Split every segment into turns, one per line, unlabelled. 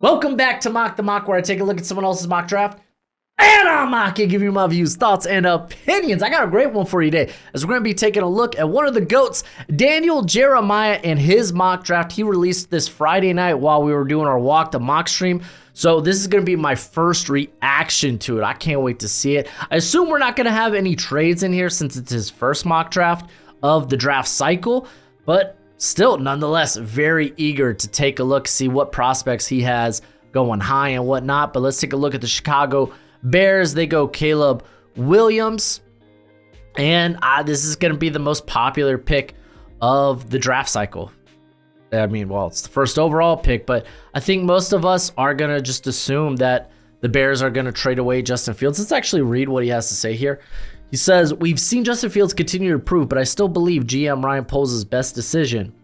Welcome back to Mock the Mock, where I take a look at someone else's mock draft and I'll mock it, give you my views, thoughts, and opinions. I got a great one for you today, as we're going to be taking a look at one of the GOATs, Daniel Jeremiah, and his mock draft. He released this Friday night while we were doing our Walk the Mock stream. So this is going to be my first reaction to it. I can't wait to see it. I assume we're not going to have any trades in here since it's his first mock draft of the draft cycle, but still, nonetheless, very eager to take a look, see what prospects he has going high and whatnot. But let's take a look at the Chicago Bears. They go Caleb Williams, and this is going to be the most popular pick of the draft cycle. I mean, well, it's the first overall pick, but I think most of us are going to just assume that the Bears are going to trade away Justin Fields. Let's actually read what he has to say here. He says, "We've seen Justin Fields continue to improve, but I still believe GM Ryan Poles' best decision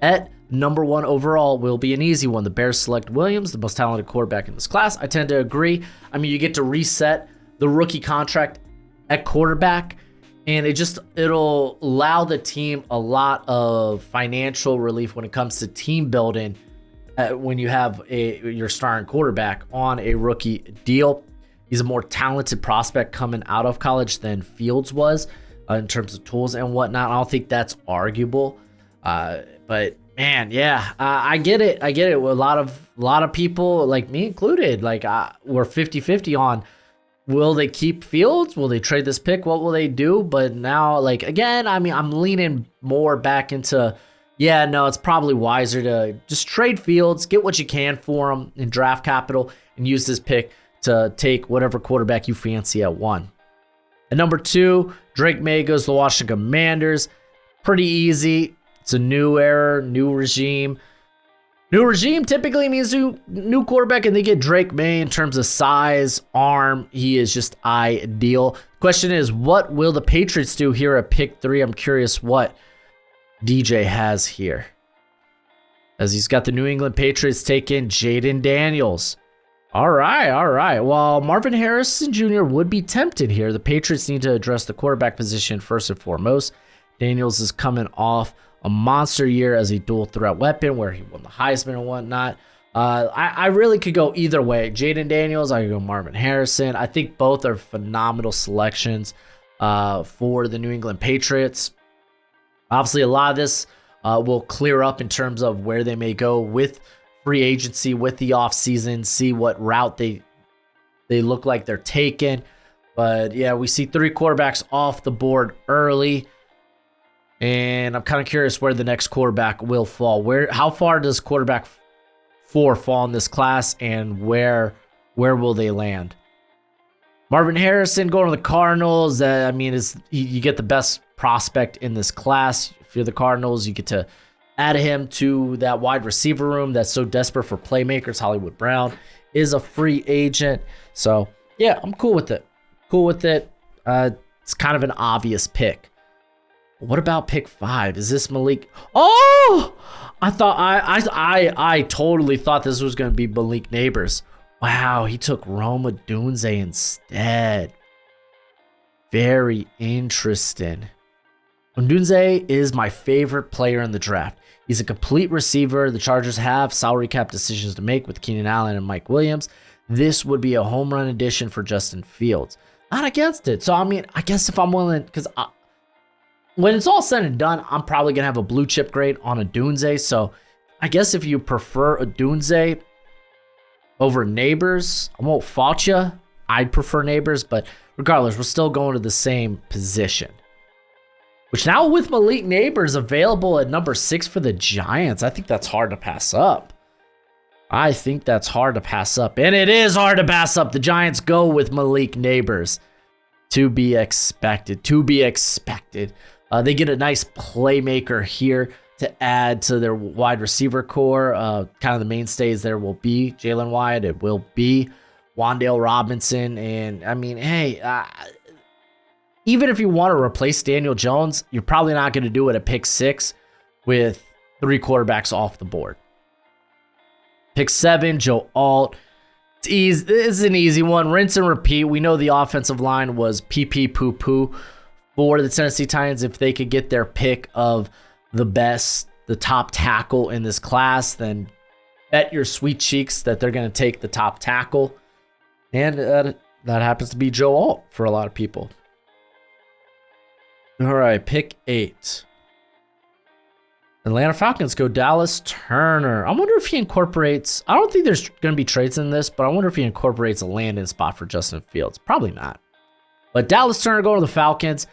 at number 1 overall will be an easy one. The Bears select Williams, the most talented quarterback in this class. I tend to agree. I mean, you get to reset the rookie contract at quarterback, and it'll allow the team a lot of financial relief when it comes to team building when you have your starting quarterback on a rookie deal. He's a more talented prospect coming out of college than Fields was in terms of tools and whatnot. I don't think that's arguable. But man, yeah, I get it. A lot of people, like me included, we're 50-50 on, will they keep Fields? Will they trade this pick? What will they do? But now, again, I mean, I'm leaning more back into, yeah, no, it's probably wiser to just trade Fields, get what you can for him in draft capital, and use this pick to take whatever quarterback you fancy at 1. At number 2, Drake May goes to the Washington Commanders. Pretty easy. It's a new era, new regime. New regime typically means new quarterback, and they get Drake May in terms of size, arm. He is just ideal. Question is, what will the Patriots do here at pick 3? I'm curious what DJ has here, as he's got the New England Patriots take in Jaden Daniels. All right. While Marvin Harrison Jr. would be tempted here, the Patriots need to address the quarterback position first and foremost. Daniels is coming off a monster year as a dual threat weapon where he won the Heisman and whatnot. I really could go either way. Jaden Daniels, I could go Marvin Harrison. I think both are phenomenal selections for the New England Patriots. Obviously, a lot of this will clear up in terms of where they may go with free agency, with the offseason, see what route they look like they're taking. But yeah, we see 3 quarterbacks off the board early. And I'm kind of curious where the next quarterback will fall. How far does quarterback 4 fall in this class, and where will they land? Marvin Harrison going to the Cardinals. I mean, you get the best prospect in this class. If you're the Cardinals, you get to add him to that wide receiver room that's so desperate for playmakers. Hollywood Brown is a free agent. So, yeah, I'm cool with it. It's kind of an obvious pick. What about pick 5? Is this Malik? Oh, I totally thought this was going to be Malik Neighbors. Wow, he took Roma Dunze instead. Very interesting. Odunze is my favorite player in the draft. He's a complete receiver. The Chargers have salary cap decisions to make with Keenan Allen and Mike Williams. This would be a home run addition for Justin Fields. Not against it. So, I mean, I guess if I'm willing, because when it's all said and done, I'm probably going to have a blue chip grade on Odunze. So, I guess if you prefer Odunze over Neighbors, I won't fault you. I'd prefer Neighbors, but regardless, we're still going to the same position. Which now with Malik Neighbors available at number 6 for the Giants, I think that's hard to pass up. And it is hard to pass up. The Giants go with Malik Neighbors. To be expected. They get a nice playmaker here to add to their wide receiver core. Kind of the mainstays there will be Jalen Wyatt. It will be Wan'Dale Robinson. And, I mean, hey, even if you want to replace Daniel Jones, you're probably not going to do it at pick 6 with 3 quarterbacks off the board. Pick 7, Joe Alt. This is an easy one. Rinse and repeat. We know the offensive line was pee-pee poo-poo for the Tennessee Titans. If they could get their pick of the top tackle in this class, then bet your sweet cheeks that they're going to take the top tackle. And that happens to be Joe Alt for a lot of people. All right, pick 8. Atlanta Falcons go Dallas Turner. I wonder if he incorporates, I don't think there's going to be trades in this, but I wonder if he incorporates a landing spot for Justin Fields. Probably not. But Dallas Turner going to the Falcons.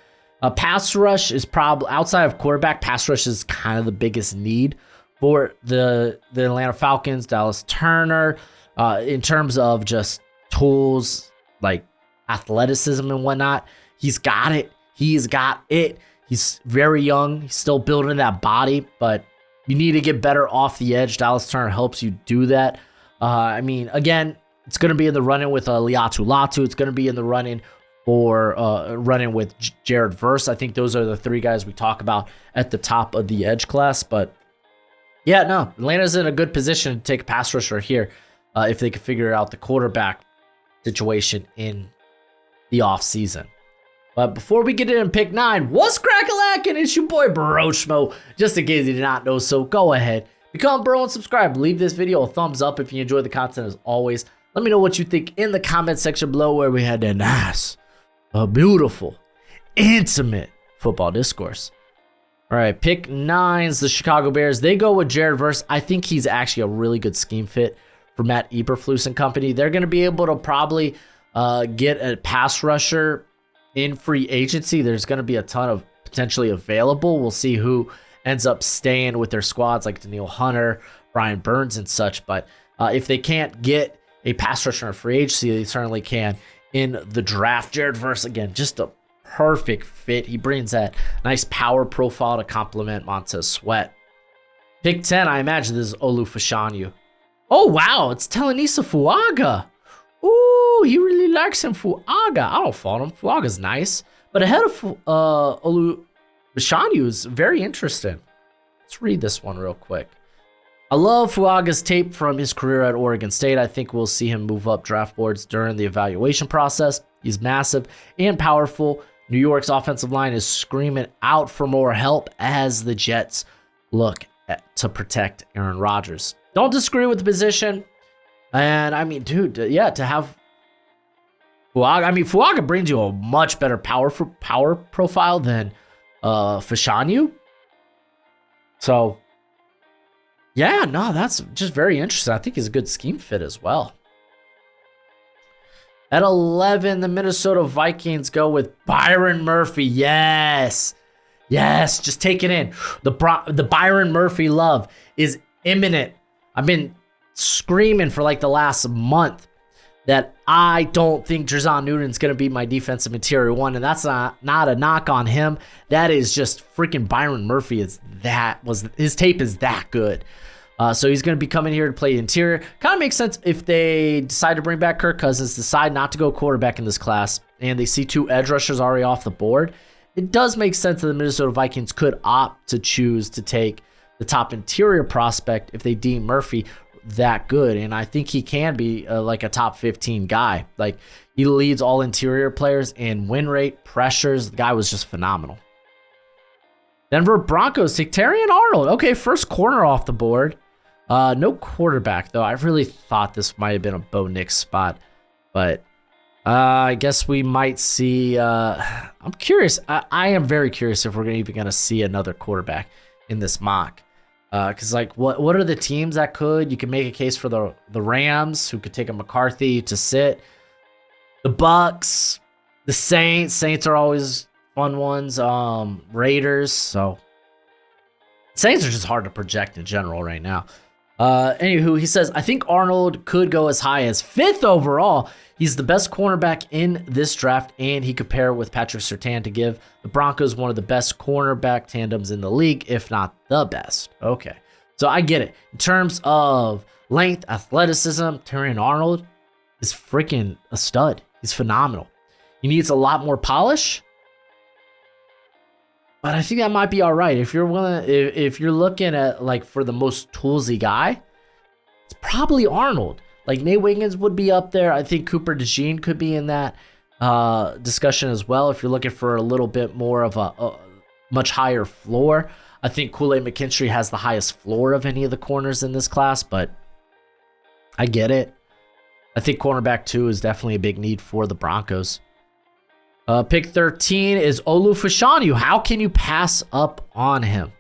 Pass rush is probably, outside of quarterback, pass rush is kind of the biggest need for the Atlanta Falcons. Dallas Turner, in terms of just tools like athleticism and whatnot, he's got it. He's got it. He's very young. He's still building that body, but you need to get better off the edge. Dallas Turner helps you do that. I mean, again, it's going to be in the running with Liatu Latu. It's going to be in the running for running with Jared Verse. I think those are the 3 guys we talk about at the top of the edge class. But yeah, no, Atlanta's in a good position to take a pass rusher here if they can figure out the quarterback situation in the offseason. But before we get in and pick 9, what's crack-a-lackin'? It's your boy Broshmo. Just in case you did not know, so go ahead, become bro and subscribe. Leave this video a thumbs up if you enjoy the content as always. Let me know what you think in the comment section below, where we had that nice, beautiful, intimate football discourse. All right, pick 9's the Chicago Bears. They go with Jared Verse. I think he's actually a really good scheme fit for Matt Eberflus and company. They're going to be able to probably get a pass rusher in free agency. There's going to be a ton of potentially available. We'll see who ends up staying with their squads, like Daniil Hunter, Brian Burns, and such. But if they can't get a pass rusher in free agency, they certainly can in the draft. Jared Verse, again, just a perfect fit. He brings that nice power profile to complement Montez Sweat. Pick 10, I imagine this is Olu Fashanu. Oh, wow, it's Telenisa Fuaga. Ooh, he really likes him, Fuaga. I don't fault him. Fuaga's nice. But ahead of Olu Fashanu is very interesting. Let's read this one real quick. I love Fuaga's tape from his career at Oregon State. I think we'll see him move up draft boards during the evaluation process. He's massive and powerful. New York's offensive line is screaming out for more help as the Jets look to protect Aaron Rodgers. Don't disagree with the position. And I mean, dude, yeah, to have Fuaga, I mean, Fuaga brings you a much better power profile than Fashanu. So, yeah, no, that's just very interesting. I think he's a good scheme fit as well. At 11, the Minnesota Vikings go with Byron Murphy. Yes, just take it in. The Byron Murphy love is imminent. I've been screaming for like the last month that I don't think Drizon Newton's going to be my defensive interior one, and that's not a knock on him. That is just freaking Byron Murphy. His tape is that good. So he's going to be coming here to play interior. Kind of makes sense if they decide to bring back Kirk Cousins, decide not to go quarterback in this class, and they see 2 edge rushers already off the board. It does make sense that the Minnesota Vikings could opt to choose to take the top interior prospect if they deem Murphy that good. And I think he can be like a top 15 guy. Like, he leads all interior players in win rate, pressures. The guy was just phenomenal. Denver Broncos take Terrion Arnold. Okay, first corner off the board. No quarterback, though. I really thought this might have been a Bo Nix spot, but I guess we might see. I'm curious. I am very curious if we're even going to see another quarterback in this mock. Because, like, what are the teams that could? You can make a case for the Rams, who could take a McCarthy to sit. The Bucks, the Saints. Saints are always fun ones. Raiders. So Saints are just hard to project in general right now. Anywho, he says, I think Arnold could go as high as 5th overall. He's the best cornerback in this draft, and he could pair with Patrick Surtain to give the Broncos one of the best cornerback tandems in the league, if not the best. Okay, so I get it. In terms of length, athleticism, Terrion Arnold is freaking a stud. He's phenomenal. He needs a lot more polish, but I think that might be all right. If you're willing, if you're looking at like for the most toolsy guy, it's probably Arnold. Like Nate Wiggins would be up there. I think Cooper DeJean could be in that discussion as well. If you're looking for a little bit more of a much higher floor, I think Kool-Aid McKinstry has the highest floor of any of the corners in this class. But I get it. I think cornerback 2 is definitely a big need for the Broncos. Pick 13 is Olu Fashanu. How can you pass up on him?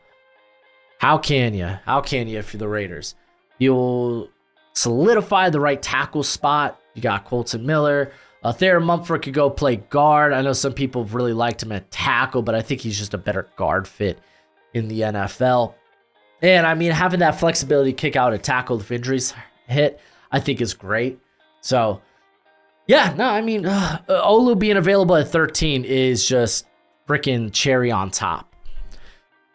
How can you? How can you if you're the Raiders? You'll solidify the right tackle spot. You got Colton Miller. Thayer Mumford could go play guard. I know some people have really liked him at tackle, but I think he's just a better guard fit in the NFL. And I mean, having that flexibility kick out at tackle if injuries hit, I think is great. So, yeah, no, I mean, Olu being available at 13 is just freaking cherry on top.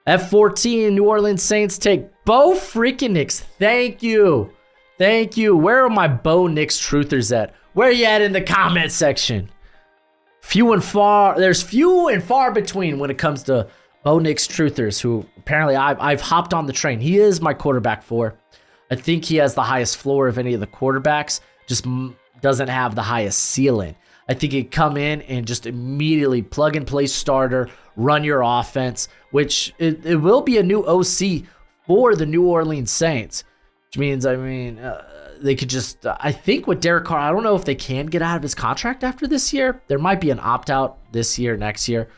At 14, New Orleans Saints take Bo freaking Nix. Thank you. Thank you. Where are my Bo Nix truthers at? Where you at in the comment section? There's few and far between when it comes to Bo Nix truthers who apparently I've hopped on the train. He is my quarterback 4. I think he has the highest floor of any of the quarterbacks, just doesn't have the highest ceiling. I think he'd come in and just immediately plug and play starter, run your offense, which it will be a new OC for the New Orleans Saints, which means, they could just, I think with Derek Carr, I don't know if they can get out of his contract after this year. There might be an opt-out this year, next year.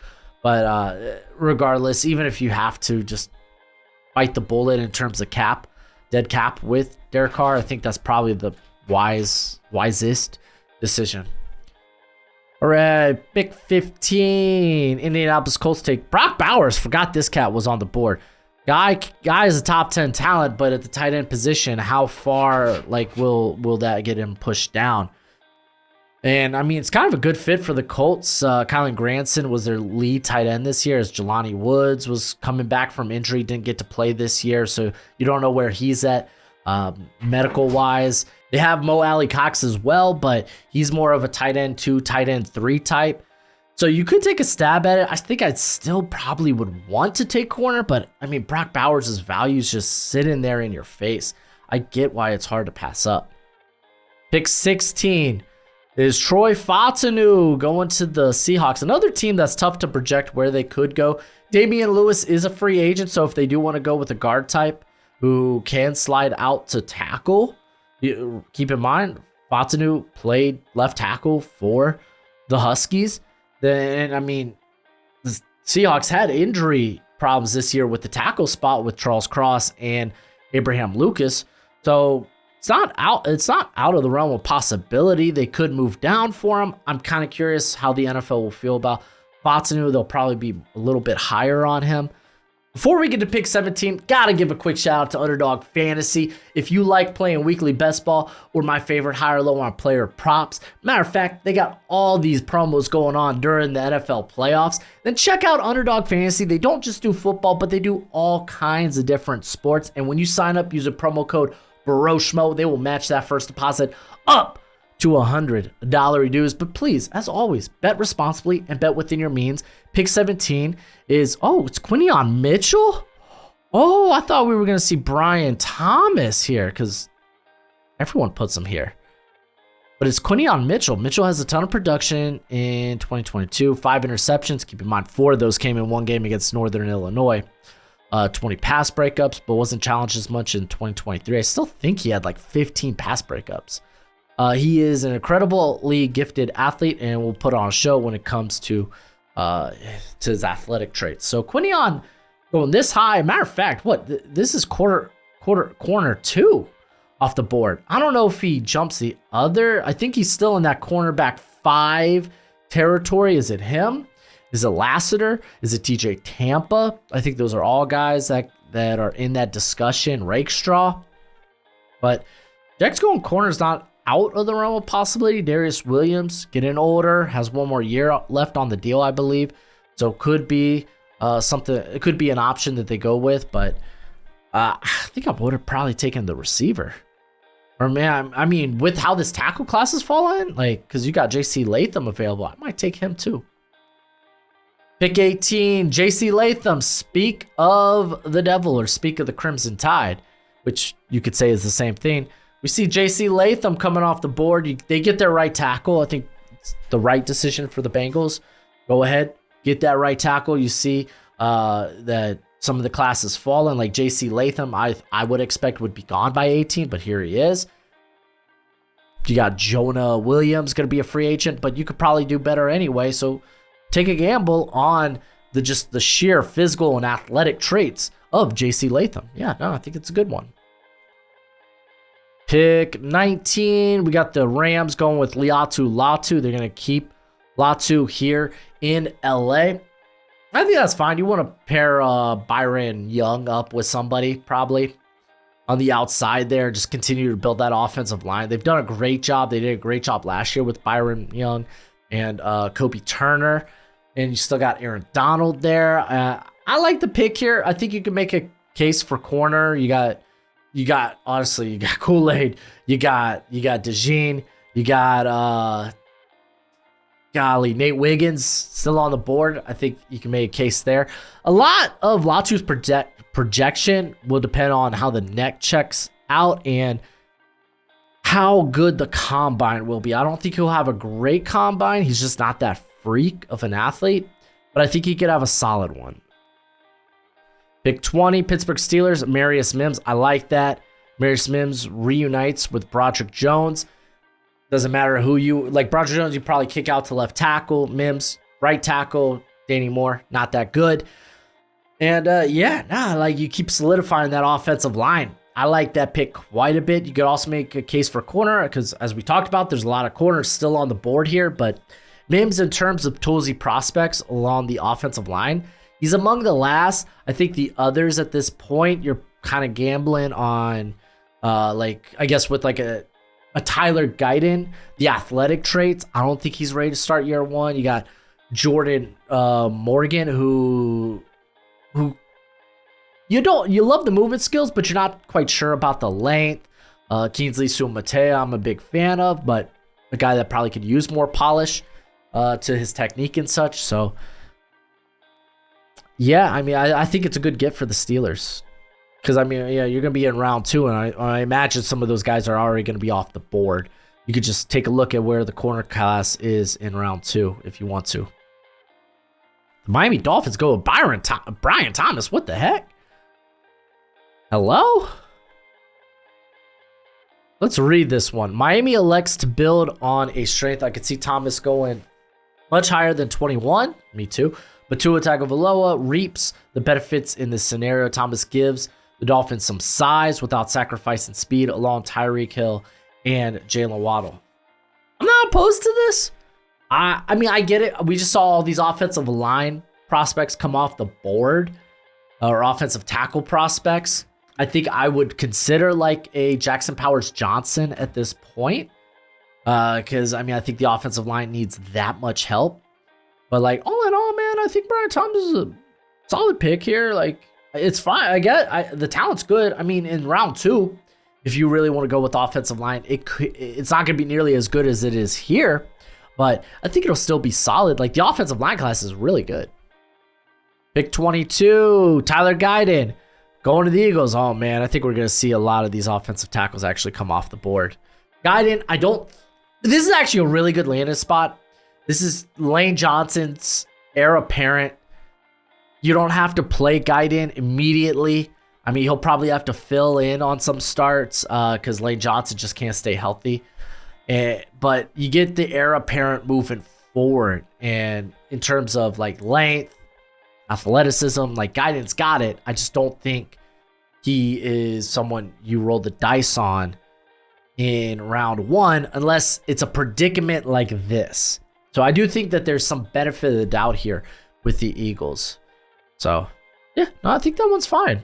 But regardless, even if you have to just bite the bullet in terms of dead cap with Derek Carr, I think that's probably the wisest decision. All right, pick 15. Indianapolis Colts take Brock Bowers. Forgot this cat was on the board. Guy is a top 10 talent, but at the tight end position, how far will that get him pushed down? And I mean, it's kind of a good fit for the Colts. Kylan Granson was their lead tight end this year, as Jelani Woods was coming back from injury, didn't get to play this year, so you don't know where he's at medical wise. They have Mo Alley Cox as well, but he's more of a tight end 2, tight end 3 type. So you could take a stab at it. I think I'd still probably would want to take corner, but I mean, Brock Bowers' values just sitting there in your face. I get why it's hard to pass up. Pick 16 is Troy Fautanu going to the Seahawks. Another team that's tough to project where they could go. Damian Lewis is a free agent, so if they do want to go with a guard type who can slide out to tackle, keep in mind, Fautanu played left tackle for the Huskies. Then, I mean, the Seahawks had injury problems this year with the tackle spot with Charles Cross and Abraham Lucas. So it's not out of the realm of possibility. They could move down for him. I'm kind of curious how the NFL will feel about Fautanu. They'll probably be a little bit higher on him. Before we get to pick 17, gotta give a quick shout out to Underdog Fantasy. If you like playing weekly best ball or my favorite high or low on player props, matter of fact, they got all these promos going on during the NFL playoffs, then check out Underdog Fantasy. They don't just do football, but they do all kinds of different sports. And when you sign up, use a promo code Broshmo, they will match that first deposit up to $100 dues. But please, as always, bet responsibly and bet within your means. Pick 17 is, it's Quinion Mitchell? Oh, I thought we were going to see Brian Thomas here because everyone puts him here. But it's Quinion Mitchell. Mitchell has a ton of production in 2022, 5 interceptions. Keep in mind, 4 of those came in one game against Northern Illinois. 20 pass breakups, but wasn't challenged as much in 2023. I still think he had like 15 pass breakups. He is an incredibly gifted athlete and will put on a show when it comes to his athletic traits. So Quinion going this high. Matter of fact, this is corner 2 off the board. I don't know if he jumps the other. I think he's still in that cornerback 5 territory. Is it him? Is it Lassiter? Is it TJ Tampa? I think those are all guys that are in that discussion. Rakestraw. But Jack's going corner is not out of the realm of possibility. Darius Williams, getting older, has 1 more year left on the deal, I believe. So could be something. It could be an option that they go with, but I think I would have probably taken the receiver. Or man, I mean, with how this tackle class has fallen, because you got J.C. Latham available, I might take him too. Pick 18, J.C. Latham. Speak of the devil, or speak of the Crimson Tide, which you could say is the same thing. We see J.C. Latham coming off the board. They get their right tackle. I think it's the right decision for the Bengals. Go ahead, get that right tackle. You see that some of the classes fallen, like J.C. Latham, I would expect would be gone by 18, but here he is. You got Jonah Williams going to be a free agent, but you could probably do better anyway. So take a gamble on just the sheer physical and athletic traits of JC Latham. Yeah, no, I think it's a good one. Pick 19, we got the Rams going with Liatu Latu. They're going to keep Latu here in LA. I think that's fine. You want to pair Byron Young up with somebody probably on the outside there. Just continue to build that offensive line. They've done a great job. They did a great job last year with Byron Young and Kobe Turner. And you still got Aaron Donald there. I like the pick here. I think you can make a case for corner. You got honestly, you got Kool-Aid, you got DeJean, you got Nate Wiggins still on the board. I think you can make a case there. A lot of Latu's projection will depend on how the neck checks out and how good the combine will be. I don't think he'll have a great combine. He's just not that freak of an athlete, but I think he could have a solid one. Pick 20, Pittsburgh Steelers, Marius Mims. I like that. Marius Mims reunites with Broderick Jones. Doesn't matter who you like. Broderick Jones, you probably kick out to left tackle. Mims, right tackle. Danny Moore, not that good. And you keep solidifying that offensive line. I like that pick quite a bit. You could also make a case for corner because, as we talked about, there's a lot of corners still on the board here. But Mims, in terms of toolsy prospects along the offensive line, he's among the last. I think the others at this point, you're kind of gambling on, I guess with like a Tyler Guyton, the athletic traits. I don't think he's ready to start year one. You got Jordan Morgan, who you love the movement skills, but you're not quite sure about the length. Kingsley Sumatea, I'm a big fan of, but a guy that probably could use more polish to his technique and such. So yeah, I mean, I think it's a good get for the Steelers. Because, I mean, yeah, you're going to be in round 2, and I imagine some of those guys are already going to be off the board. You could just take a look at where the corner class is in round 2 if you want to. The Miami Dolphins go with Brian Thomas. What the heck? Hello? Let's read this one. Miami elects to build on a strength. I could see Thomas going much higher than 21. Me too. But Tua Tagovailoa reaps the benefits in this scenario. Thomas gives the Dolphins some size without sacrificing speed along Tyreek Hill and Jalen Waddle. I'm not opposed to this. I mean, I get it. We just saw all these offensive line prospects come off the board, or offensive tackle prospects. I think I would consider like a Jackson Powers Johnson at this point. Because, I mean, I think the offensive line needs that much help. But, like, all in all, man, I think Brian Thomas is a solid pick here. Like, it's fine. The talent's good. I mean, in round 2, if you really want to go with offensive line, it's not going to be nearly as good as it is here. But I think it'll still be solid. Like, the offensive line class is really good. Pick 22, Tyler Guyton. Going to the Eagles. Oh, man, I think we're going to see a lot of these offensive tackles actually come off the board. Guyton, this is actually a really good landing spot. This is Lane Johnson's heir apparent. You don't have to play Guyton immediately. I mean, he'll probably have to fill in on some starts because Lane Johnson just can't stay healthy. But you get the heir apparent moving forward. And in terms of like length, athleticism, like Guyton's got it. I just don't think he is someone you roll the dice on in round 1 unless it's a predicament like this. So I do think that there's some benefit of the doubt here with the Eagles. So, yeah, no, I think that one's fine.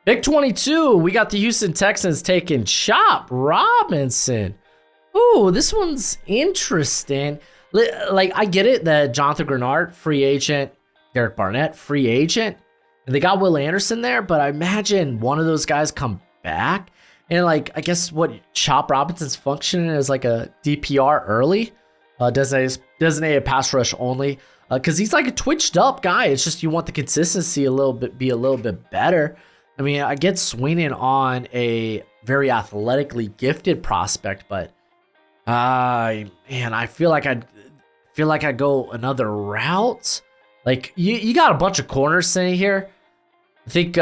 Pick 22, we got the Houston Texans taking Chop Robinson. Ooh, this one's interesting. Like, I get it that Jonathan Grenard, free agent, Derek Barnett, free agent, and they got Will Anderson there, but I imagine one of those guys come back. And, like, I guess what Chop Robinson's functioning as like a DPR early. Designated pass rush only, because he's like a twitched up guy. It's just you want the consistency be a little bit better. I mean, I get swinging on a very athletically gifted prospect, but man, I feel like I'd go another route. Like you got a bunch of corners sitting here. I think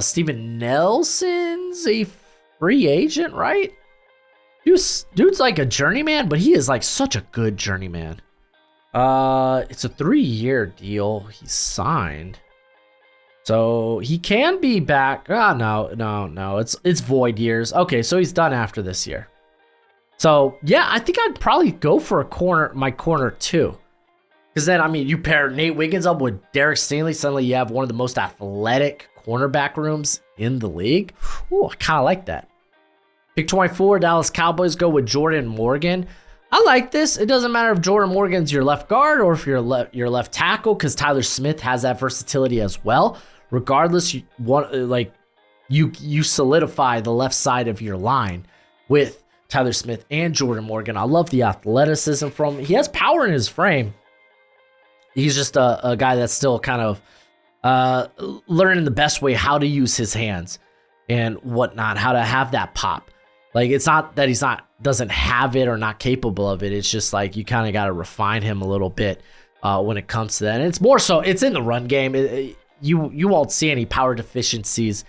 Steven Nelson's a free agent, right? Dude's like a journeyman, but he is like such a good journeyman. It's a 3-year deal he signed. So he can be back. No. It's void years. Okay, so he's done after this year. So yeah, I think I'd probably go for my corner too. Because then, I mean, you pair Nate Wiggins up with Derek Stingley, suddenly you have one of the most athletic cornerback rooms in the league. Ooh, I kind of like that. Pick 24, Dallas Cowboys go with Jordan Morgan. I like this. It doesn't matter if Jordan Morgan's your left guard or if you're your left tackle, because Tyler Smith has that versatility as well. Regardless, you solidify the left side of your line with Tyler Smith and Jordan Morgan. I love the athleticism from him. He has power in his frame. He's just a guy that's still kind of learning the best way how to use his hands and whatnot, how to have that pop. Like, it's not that doesn't have it or not capable of it. It's just like you kind of got to refine him a little bit when it comes to that. And it's more so, it's in the run game. You won't see any power deficiencies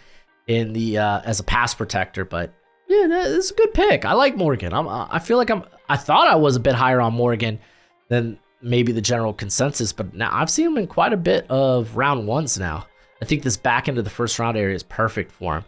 in the as a pass protector, but yeah, it's a good pick. I like Morgan. I feel like I thought I was a bit higher on Morgan than maybe the general consensus, but now I've seen him in quite a bit of round ones now. I think this back into the first round area is perfect for him.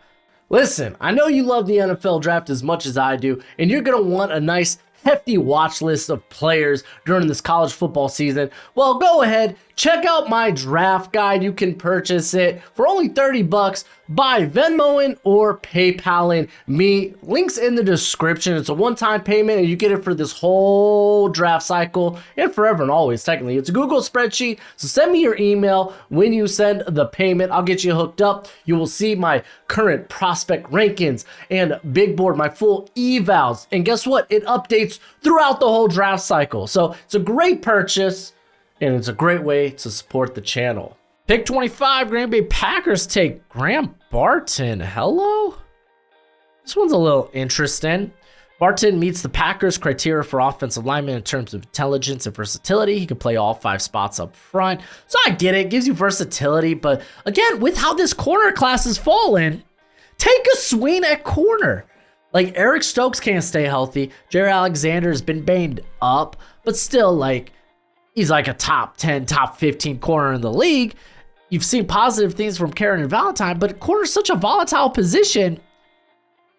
Listen, I know you love the NFL draft as much as I do, and you're going to want a nice hefty watch list of players during this college football season. Well, go ahead, check out my draft guide. You can purchase it for only $30 by Venmoing or PayPaling me. Links in the description. It's a one-time payment, and you get it for this whole draft cycle and forever and always, technically. It's a Google spreadsheet, so send me your email when you send the payment. I'll get you hooked up. You will see my current prospect rankings and big board, my full evals. And guess what? It updates throughout the whole draft cycle. So it's a great purchase, and it's a great way to support the channel. Pick 25, Green Bay Packers take Graham Barton. Hello? This one's a little interesting. Barton meets the Packers' criteria for offensive lineman in terms of intelligence and versatility. He can play all 5 spots up front. So I get it. It gives you versatility. But again, with how this corner class has fallen, take a swing at corner. Like, Eric Stokes can't stay healthy. Jaire Alexander has been banged up. But still, like, he's like a top 10, top 15 corner in the league. You've seen positive things from Karen and Valentine, but corner is such a volatile position.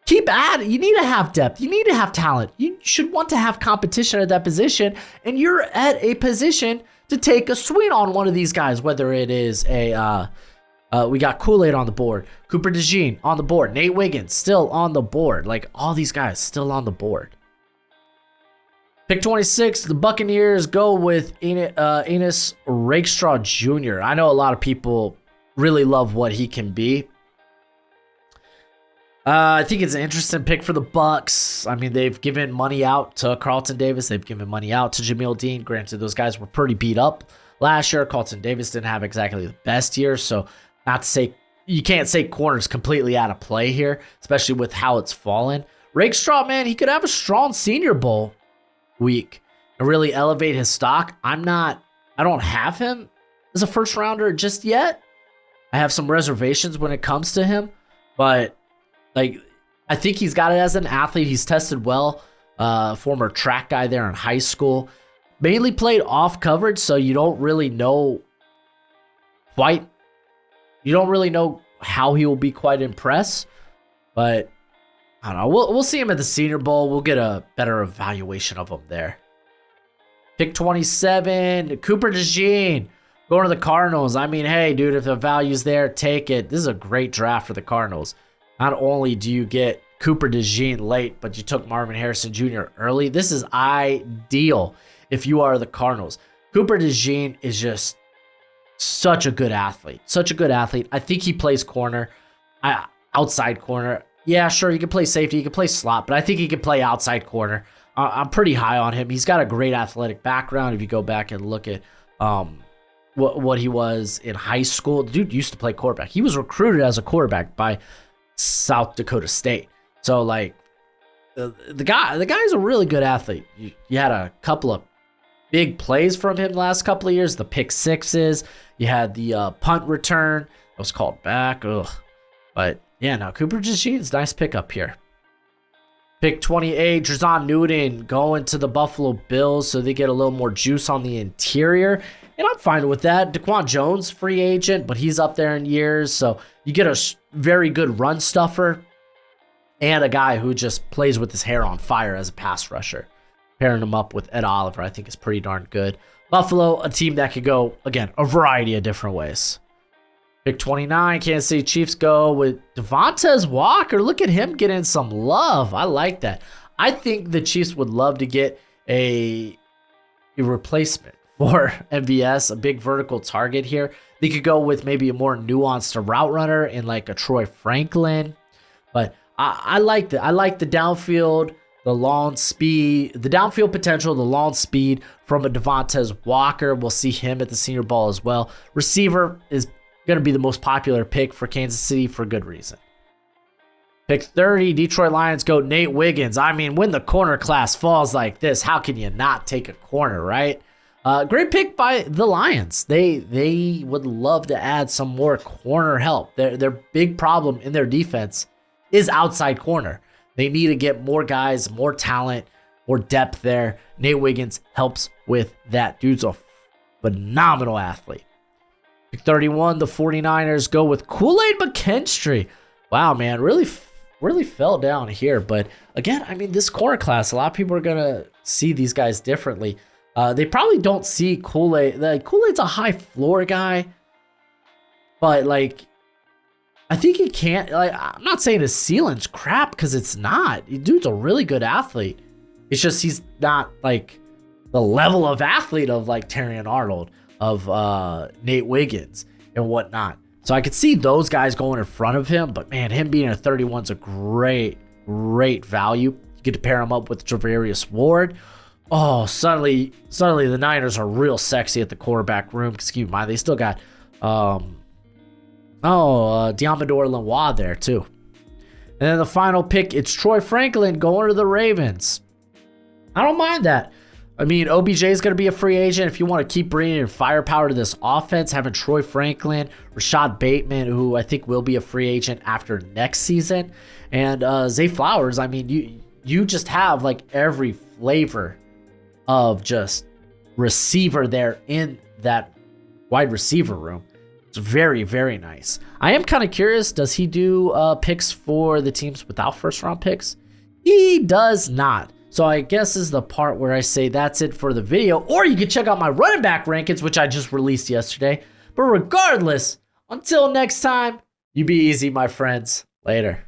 Keep adding. You need to have depth. You need to have talent. You should want to have competition at that position, and you're at a position to take a swing on one of these guys, whether it is we got Kool-Aid on the board, Cooper DeJean on the board, Nate Wiggins still on the board. Like, all these guys still on the board. Pick 26, the Buccaneers go with Enos Rakestraw Jr. I know a lot of people really love what he can be. I think it's an interesting pick for the Bucs. I mean, they've given money out to Carlton Davis. They've given money out to Jamil Dean. Granted, those guys were pretty beat up last year. Carlton Davis didn't have exactly the best year, so not to say you can't say corner's completely out of play here, especially with how it's fallen. Rakestraw, man, he could have a strong Senior Bowl week and really elevate his stock. I don't have him as a first rounder just yet. I have some reservations when it comes to him, but like, I think he's got it as an athlete. He's tested well. Former track guy there in high school. Mainly played off coverage, so you don't really know how he will be quite impressed. But I don't know. We'll see him at the Senior Bowl. We'll get a better evaluation of him there. Pick 27, Cooper DeJean going to the Cardinals. I mean, hey, dude, if the value's there, take it. This is a great draft for the Cardinals. Not only do you get Cooper DeJean late, but you took Marvin Harrison Jr. early. This is ideal if you are the Cardinals. Cooper DeJean is just such a good athlete. Such a good athlete. I think he plays corner, outside corner. Yeah, sure, he can play safety, he can play slot, but I think he can play outside corner. I'm pretty high on him. He's got a great athletic background. If you go back and look at what he was in high school, the dude used to play quarterback. He was recruited as a quarterback by South Dakota State. So, like, the guy's a really good athlete. You had a couple of big plays from him the last couple of years. The pick sixes. You had the punt return that was called back. Ugh. But yeah, no, Cooper DeJean's nice pickup here. Pick 28, Drazon Newton going to the Buffalo Bills so they get a little more juice on the interior. And I'm fine with that. Daquan Jones, free agent, but he's up there in years. So you get a very good run stuffer and a guy who just plays with his hair on fire as a pass rusher. Pairing him up with Ed Oliver, I think is pretty darn good. Buffalo, a team that could go, again, a variety of different ways. Pick 29, Kansas City Chiefs go with Devontae Walker. Look at him getting some love. I like that. I think the Chiefs would love to get a replacement for MVS, a big vertical target here. They could go with maybe a more nuanced route runner in like a Troy Franklin. But I like the downfield, the long speed, the downfield potential, the long speed from a Devontae Walker. We'll see him at the Senior Bowl as well. Receiver is going to be the most popular pick for Kansas City for good reason. Pick 30, Detroit Lions go Nate Wiggins. I mean, when the corner class falls like this, how can you not take a corner, right? Great pick by the Lions. They would love to add some more corner help. Their big problem in their defense is outside corner. They need to get more guys, more talent, more depth there. Nate Wiggins helps with that. Dude's a phenomenal athlete. Pick 31, the 49ers go with Kool-Aid McKinstry. Wow, man, really fell down here. But again, I mean, this corner class, a lot of people are going to see these guys differently. They probably don't see Kool-Aid. Like, Kool-Aid's a high floor guy, but like, I think he can't. Like, I'm not saying his ceiling's crap because it's not. Dude's a really good athlete. It's just he's not like the level of athlete of like Terrion Arnold, of Nate Wiggins and whatnot. So I could see those guys going in front of him, but man, him being a 31 is a great value. You get to pair him up with Travarius Ward. Oh, suddenly the Niners are real sexy at the quarterback room. Excuse me, they still got Diamador Lenoir there too. And then the final pick, it's Troy Franklin going to the Ravens. I don't mind that. I mean, OBJ is going to be a free agent. If you want to keep bringing in firepower to this offense, having Troy Franklin, Rashad Bateman, who I think will be a free agent after next season, and Zay Flowers, I mean, you just have like every flavor of just receiver there in that wide receiver room. It's very, very nice. I am kind of curious, does he do picks for the teams without first-round picks? He does not. So I guess this is the part where I say that's it for the video. Or you can check out my running back rankings, which I just released yesterday. But regardless, until next time, you be easy, my friends. Later.